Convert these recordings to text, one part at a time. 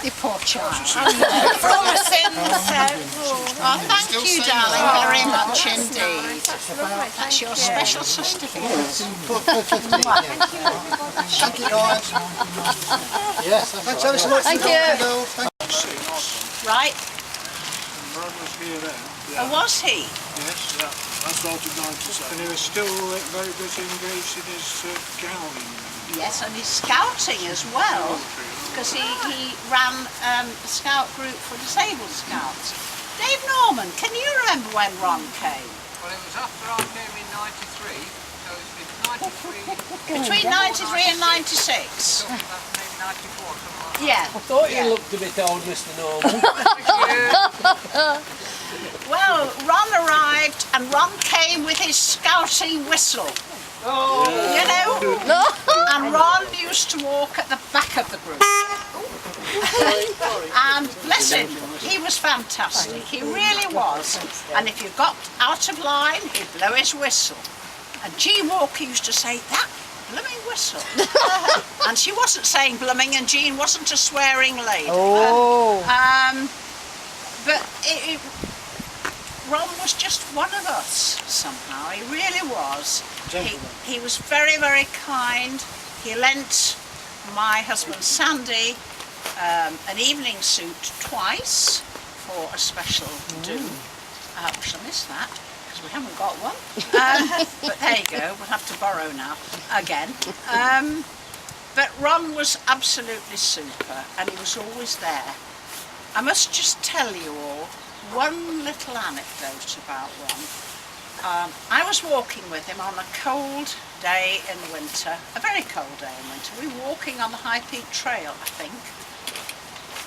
You poor child. For all the sins. Oh, thank you, darling, very much indeed. That's your special certificate. Thank you, guys. Yes, thanks ever so much. Thank you. Right. Ron was here then. Oh, was he? Yes, yeah. I started 97. And he was still very busy engaged in his gowning. Yes, and his scouting as well, because he ran a scout group for disabled scouts. Dave Norman, can you remember when Ron came? Well, it was after I came in 93, so it's 93... Between 93 and 96? Maybe 94, something like that. Yeah. I thought you looked a bit old, Mr. Norman. Well, Ron arrived and Ron came with his scouting whistle. Oh. You know? And Ron used to walk at the back of the group. And bless him, he was fantastic. He really was. And if you got out of line, he'd blow his whistle. And Jean Walker used to say, "That blooming whistle." And she wasn't saying blooming, and Jean wasn't a swearing lady. Oh. But Ron was just one of us somehow. He really was. He was very, very kind. He lent my husband Sandy an evening suit twice for a special do. We shall miss that because we haven't got one. But there you go. We'll have to borrow now again. But Ron was absolutely super, and he was always there. I must just tell you all one little anecdote about Ron. I was walking with him on a cold day in winter, a very cold day in winter. We were walking on the High Peak Trail, I think,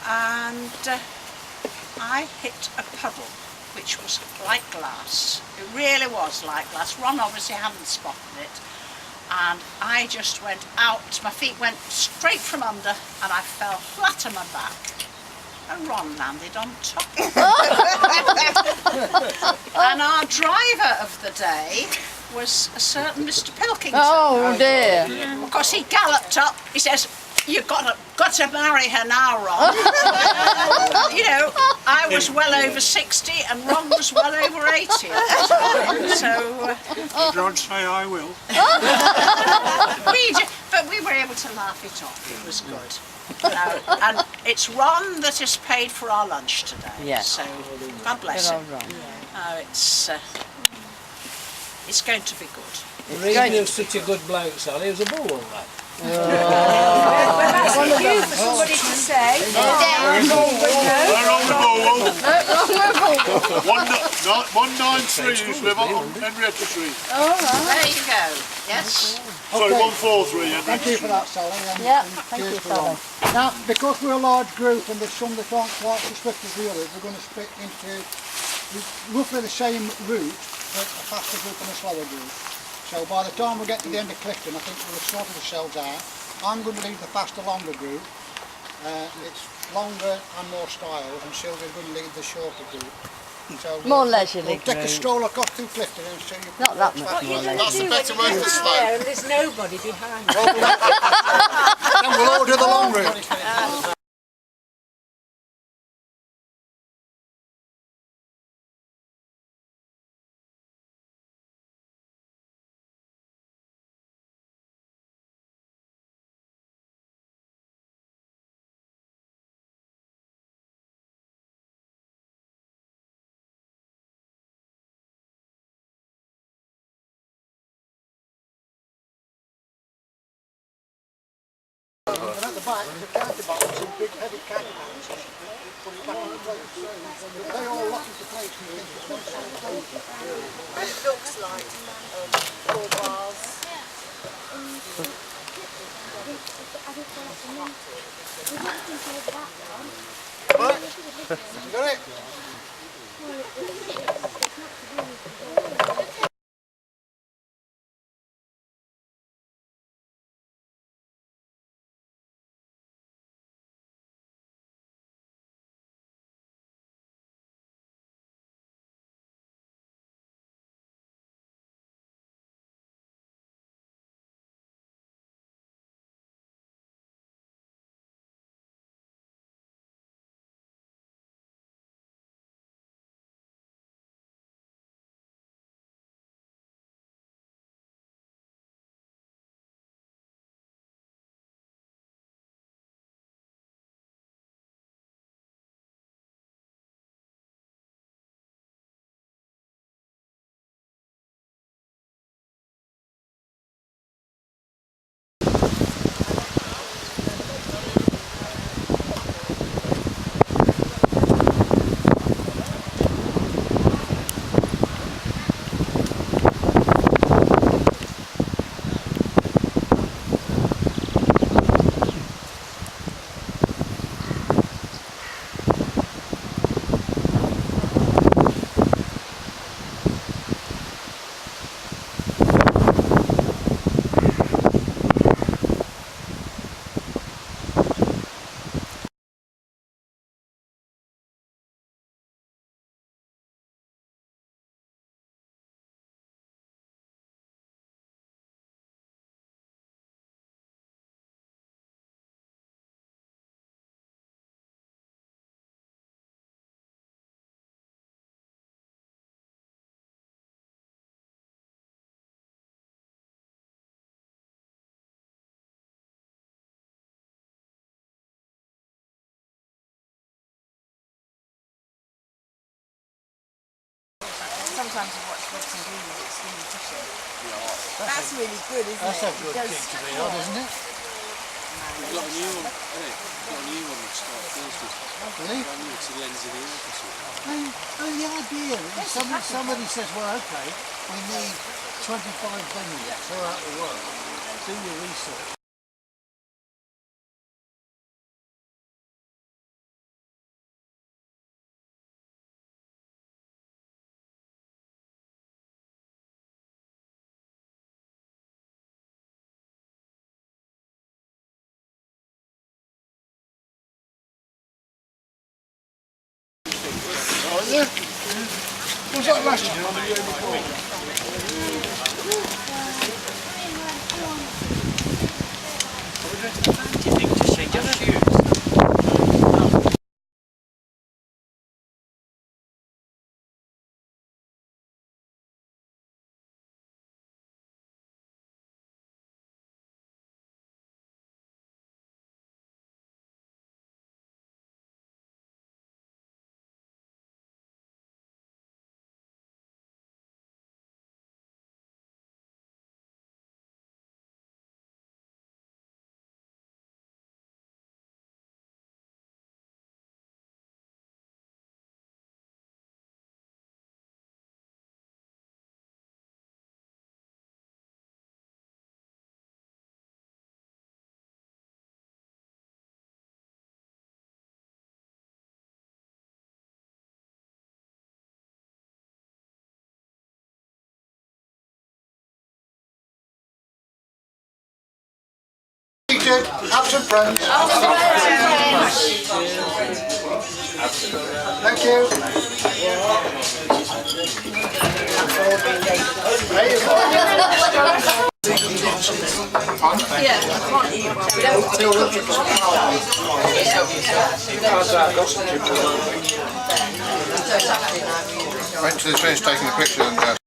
and I hit a puddle which was like glass. It really was like glass. Ron obviously hadn't spotted it, and I just went out. My feet went straight from under, and I fell flat on my back. And Ron landed on top. And our driver of the day was a certain Mr. Pilkington. Oh dear. Of course, he galloped up. He says, "You've got to marry her now, Ron." You know, I was well over 60 and Ron was well over 80 at the time. So Did Ron say I will? but we were able to laugh it off. It was good. And it's Ron that has paid for our lunch today. Yes. So God bless him. Ron. It's going to be good. The reason he was such a good bloke, Sally, he was a bull lad. That's for you for somebody to say. They're on the ball. 193 used to live on Henrietta Street. There you go. Yes. Sorry, 143. Thank you for that, Sally. Yeah, and thank you, cheers for Ron. Now, because we're a large group and there's some that aren't quite as swift as the others, we're going to split into roughly the same route, but a faster group and a slower group. So by the time we get to the end of Clifton, I think we'll have sorted ourselves out. I'm going to lead the faster, longer group. It's longer and more style, and Sylvia's going to lead the shorter group. So More leisurely. We'll take a stroll across through Clifton and show you. Not that much more leisurely. That's a better word for slow. There, and there's nobody behind. Then we'll all do the long route. And at the back, there's a counter balance, some big heavy counterbalance. Put it back in place. They all lock into place and you think it's one solid stone. And it looks like 4 bars. Right, you got it? sometimes I watch Bob's and Greens, it's really fishing. That's really good, isn't That's it? a good It does gig to be on, isn't it? We've got a new one, got a new one that starts Thursday. Really? Brand new to the ends of the earth or something. The idea is somebody says, well, okay, we need 25 venues throughout the world. Do your research. Oh, is there? Was that last year or the year before? Have some friends. Thank you. Yeah, I can't eat one. We don't Went to the train station, taking a picture and